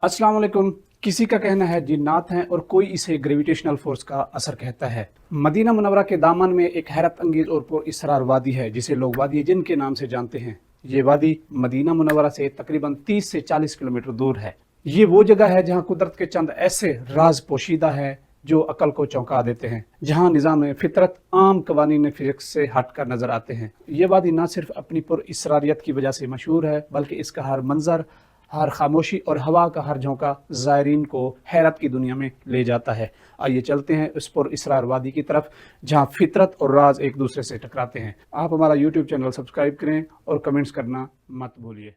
अस्सलाम वालेकुम। किसी का कहना है जिन्नात हैं और कोई इसे ग्रेविटेशनल फोर्स का असर कहता है। मदीना मुनव्वरा के दामन में एक हैरत अंगेज और पुरअसरार वादी है जिसे लोग वादी जिन के नाम से जानते हैं। ये वादी मदीना मुनव्वरा से तकरीबन 30 से 40 किलोमीटर दूर है। ये वो जगह है जहाँ कुदरत के चंद ऐसे राज पोशीदा है जो अकल को चौंका देते हैं, जहाँ निज़ाम फितरत आम कवानीन फिजिक्स से हट कर नजर आते हैं। ये वादी न सिर्फ अपनी पुरअसरारियत की वजह से मशहूर है, बल्कि इसका हर मंजर, हर खामोशी और हवा का हर झोंका ज़ायरीन को हैरत की दुनिया में ले जाता है। आइए चलते हैं उस पुरअसरार वादी की तरफ जहाँ फितरत और राज एक दूसरे से टकराते हैं। आप हमारा यूट्यूब चैनल सब्सक्राइब करें और कमेंट्स करना मत भूलिए।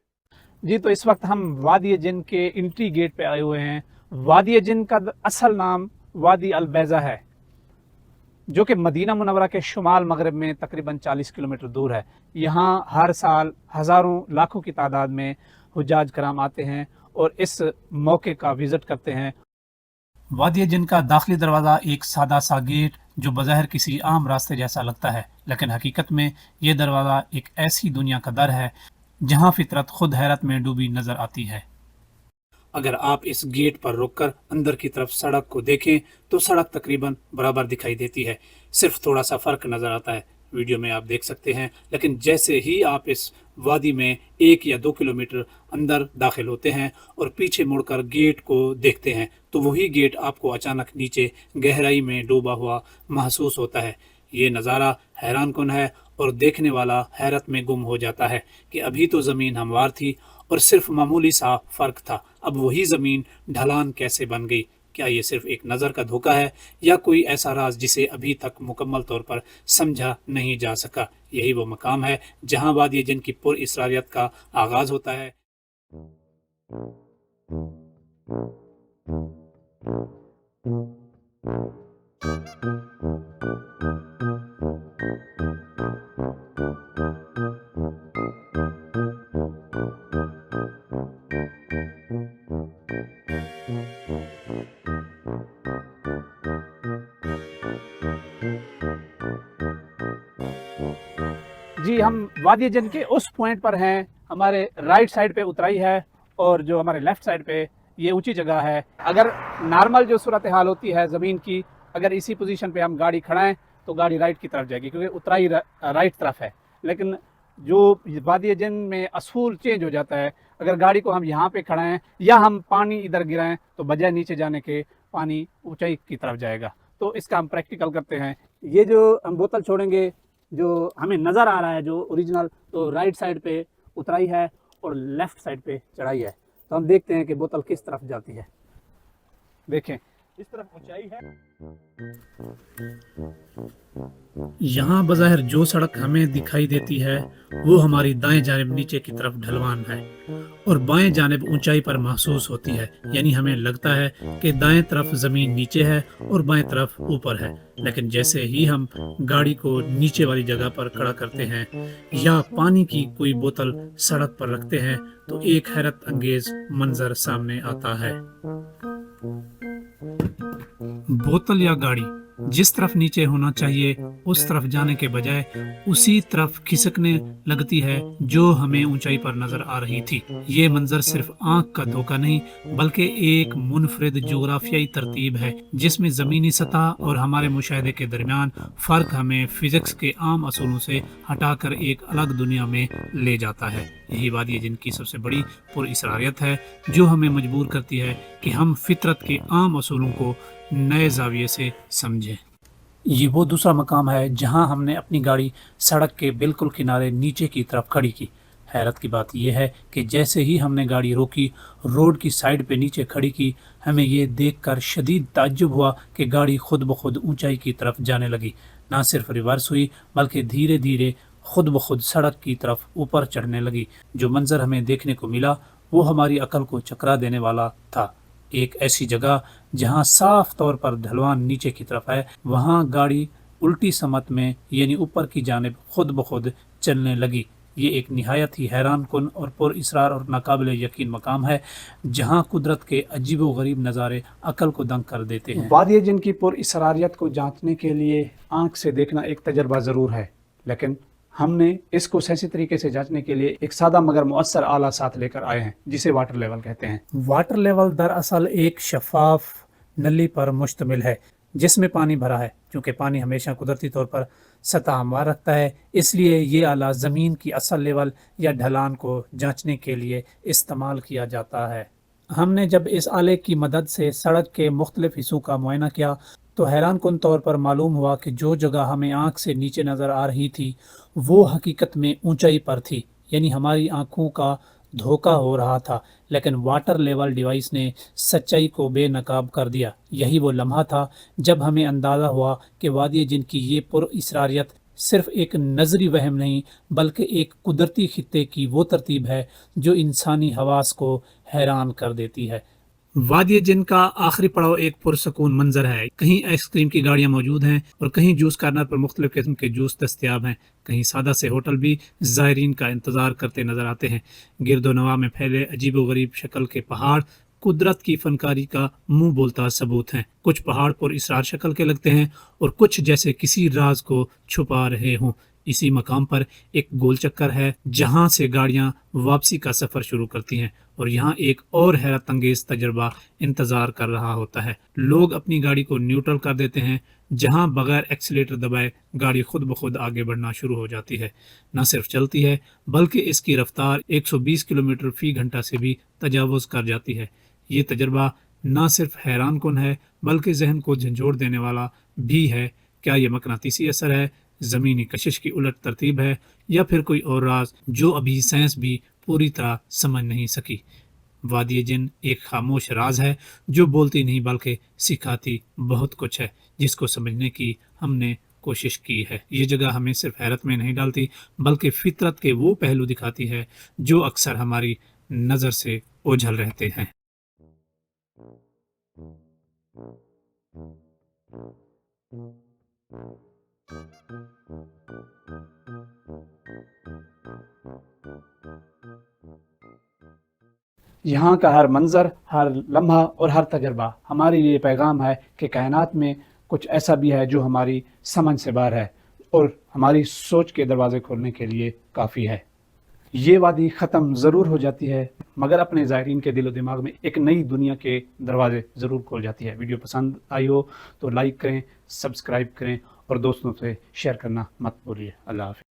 जी, तो इस वक्त हम वादी जिन के एंट्री गेट पे आए हुए हैं। वादी जिन का असल नाम वादी अल बैज़ा है, जो कि मदीना मुनव्वरा के शुमाल मगरब में तकरीबन 40 किलोमीटर दूर है। यहाँ हर साल हज़ारों लाखों की तादाद में हुज्जाज कराम आते हैं और इस मौके का विज़िट करते हैं। वादी जिन का दाखिली दरवाज़ा एक सादा सा गेट जो बज़ाहिर किसी आम रास्ते जैसा लगता है, लेकिन हकीकत में ये दरवाज़ा एक ऐसी दुनिया का दर है जहाँ फितरत खुद हैरत में डूबी नज़र आती है। अगर आप इस गेट पर रुककर अंदर की तरफ सड़क को देखें तो सड़क तकरीबन बराबर दिखाई देती है, सिर्फ थोड़ा सा फ़र्क नज़र आता है। वीडियो में आप देख सकते हैं। लेकिन जैसे ही आप इस वादी में 1 या 2 किलोमीटर अंदर दाखिल होते हैं और पीछे मुड़कर गेट को देखते हैं तो वही गेट आपको अचानक नीचे गहराई में डूबा हुआ महसूस होता है। ये नज़ारा हैरान कुन है और देखने वाला हैरत में गुम हो जाता है कि अभी तो ज़मीन हमवार थी और सिर्फ मामूली सा फ़र्क था, अब वही ज़मीन ढलान कैसे बन गई। क्या ये सिर्फ एक नज़र का धोखा है या कोई ऐसा राज जिसे अभी तक मुकम्मल तौर पर समझा नहीं जा सका। यही वो मकाम है जहाँ वादी जिन की पुरअसरारियत का आगाज़ होता है। जी, हम वादी जिन के उस पॉइंट पर हैं। हमारे राइट साइड पे उतराई है और जो हमारे लेफ्ट साइड पे ये ऊंची जगह है। अगर नॉर्मल जो सूरत हाल होती है ज़मीन की, अगर इसी पोजीशन पे हम गाड़ी खड़ाएं तो गाड़ी राइट की तरफ जाएगी क्योंकि उतराई राइट तरफ है। लेकिन जो वादी जिन में असूल चेंज हो जाता है, अगर गाड़ी को हम यहाँ पे खड़ाएं या हम पानी इधर गिराएं तो बजाय नीचे जाने के पानी ऊंचाई की तरफ जाएगा। तो इसका हम प्रैक्टिकल करते हैं। ये जो हम बोतल छोड़ेंगे, जो हमें नज़र आ रहा है जो ओरिजिनल, तो राइट साइड पे उतराई है और लेफ़्ट साइड पे चढ़ाई है। तो हम देखते हैं कि बोतल किस तरफ जाती है। देखें, इस तरफ ऊंचाई है। यहाँ बज़ाहिर जो सड़क हमें दिखाई देती है वो हमारी दाएं जानिब नीचे की तरफ ढलवान है और बाएं जानिब ऊंचाई पर महसूस होती है। यानी हमें लगता है कि दाएं तरफ ज़मीन नीचे है और बाएं तरफ ऊपर है। लेकिन जैसे ही हम गाड़ी को नीचे वाली जगह पर खड़ा करते हैं या पानी की कोई बोतल सड़क पर रखते हैं तो एक हैरत अंगेज मंजर सामने आता है। बोतल या गाड़ी जिस तरफ नीचे होना चाहिए उस तरफ जाने के बजाय उसी तरफ खिसकने लगती है जो हमें ऊंचाई पर नजर आ रही थी। ये मंजर सिर्फ आंख का धोखा नहीं बल्कि एक मुनफरिद जोग्राफियाई तरतीब है जिसमें जमीनी सतह और हमारे मुशाहिदे के दरमियान फर्क हमें फिजिक्स के आम असूलों से हटाकर एक अलग दुनिया में ले जाता है। यही वादी जिन की सबसे बड़ी पुरअसरारियत है जो हमें मजबूर करती है कि हम फितरत के आम असूलों को नए जाविये से समझें। ये वो दूसरा मकाम है जहां हमने अपनी गाड़ी सड़क के बिल्कुल किनारे नीचे की तरफ खड़ी की। हैरत की बात यह है कि जैसे ही हमने गाड़ी रोकी, रोड की साइड पे नीचे खड़ी की, हमें ये देखकर शदीद ताज्जुब हुआ कि गाड़ी खुद ब खुद ऊंचाई की तरफ जाने लगी। ना सिर्फ रिवर्स हुई बल्कि धीरे धीरे खुद ब खुद सड़क की तरफ ऊपर चढ़ने लगी। जो मंजर हमें देखने को मिला वो हमारी अकल को चकरा देने वाला था। एक ऐसी जगह जहां साफ तौर पर ढलवान नीचे की तरफ है, वहां गाड़ी उल्टी समत में यानी ऊपर की जानिब खुद ब खुद चलने लगी। ये एक निहायत ही हैरान कुन और पुरअसरार और नाकाबिल यकीन मकाम है जहां कुदरत के अजीब व गरीब नज़ारे अकल को दंग कर देते हैं। वादी जिन की पुरअसरारियत को जांचने के लिए आंख से देखना एक तजर्बा ज़रूर है, लेकिन ہم نے اس کو سائنسی طریقے سے جانچنے کے لیے ایک سادہ مگر مؤثر آلہ ساتھ لے کر آئے ہیں جسے واٹر لیول کہتے ہیں۔ واٹر لیول دراصل ایک شفاف نلی پر مشتمل ہے جس میں پانی بھرا ہے۔ چونکہ پانی ہمیشہ قدرتی طور پر سطح ہموار رکھتا ہے، اس لیے یہ آلہ زمین کی اصل لیول یا ڈھلان کو جانچنے کے لیے استعمال کیا جاتا ہے۔ ہم نے جب اس آلے کی مدد سے سڑک کے مختلف حصوں کا معائنہ کیا تو حیران کن طور پر معلوم ہوا کہ جو جگہ ہمیں آنکھ سے نیچے نظر آ رہی تھی وہ حقیقت میں اونچائی پر تھی، یعنی ہماری آنکھوں کا دھوکہ ہو رہا تھا، لیکن واٹر لیول ڈیوائس نے سچائی کو بے نقاب کر دیا۔ یہی وہ لمحہ تھا جب ہمیں اندازہ ہوا کہ وادی جن کی یہ پر اسراریت صرف ایک نظری وہم نہیں بلکہ ایک قدرتی خطے کی وہ ترتیب ہے جو انسانی حواس کو حیران کر دیتی ہے۔ وادی جن کا آخری پڑاؤ ایک پرسکون منظر ہے۔ کہیں آئس کریم کی گاڑیاں موجود ہیں اور کہیں جوس کارنر پر مختلف قسم کے جوس دستیاب ہیں۔ کہیں سادہ سے ہوٹل بھی زائرین کا انتظار کرتے نظر آتے ہیں۔ گرد و نواح میں پھیلے عجیب و غریب شکل کے پہاڑ قدرت کی فنکاری کا منہ بولتا ثبوت ہیں۔ کچھ پہاڑ پر اسرار شکل کے لگتے ہیں اور کچھ جیسے کسی راز کو چھپا رہے ہوں۔ اسی مقام پر ایک گول چکر ہے جہاں سے گاڑیاں واپسی کا سفر شروع کرتی ہیں اور یہاں ایک اور حیرت انگیز تجربہ انتظار کر رہا ہوتا ہے۔ لوگ اپنی گاڑی کو نیوٹرل کر دیتے ہیں جہاں بغیر ایکسیلیٹر دبائے گاڑی خود بخود آگے بڑھنا شروع ہو جاتی ہے۔ نہ صرف چلتی ہے بلکہ اس کی رفتار 120 کلومیٹر فی گھنٹہ سے بھی تجاوز کر جاتی ہے۔ یہ تجربہ نہ صرف حیران کن ہے بلکہ ذہن کو جھنجھوڑ دینے والا بھی ہے۔ کیا یہ مقناطیسی اثر ہے، زمینی کشش کی الٹ ترتیب ہے، یا پھر کوئی اور راز جو ابھی سائنس بھی پوری طرح سمجھ نہیں سکی؟ وادی جن ایک خاموش راز ہے جو بولتی نہیں بلکہ سکھاتی بہت کچھ ہے، جس کو سمجھنے کی ہم نے کوشش کی ہے۔ یہ جگہ ہمیں صرف حیرت میں نہیں ڈالتی بلکہ فطرت کے وہ پہلو دکھاتی ہے جو اکثر ہماری نظر سے اوجھل رہتے ہیں۔ یہاں کا ہر منظر، ہر لمحہ اور ہر تجربہ ہمارے لیے پیغام ہے کہ کائنات میں کچھ ایسا بھی ہے جو ہماری سمجھ سے باہر ہے اور ہماری سوچ کے دروازے کھولنے کے لیے کافی ہے۔ یہ وادی ختم ضرور ہو جاتی ہے مگر اپنے زائرین کے دل و دماغ میں ایک نئی دنیا کے دروازے ضرور کھول جاتی ہے۔ ویڈیو پسند آئی ہو تو لائک کریں، سبسکرائب کریں اور دوستوں سے شیئر کرنا مت بھولیے۔ اللہ حافظ۔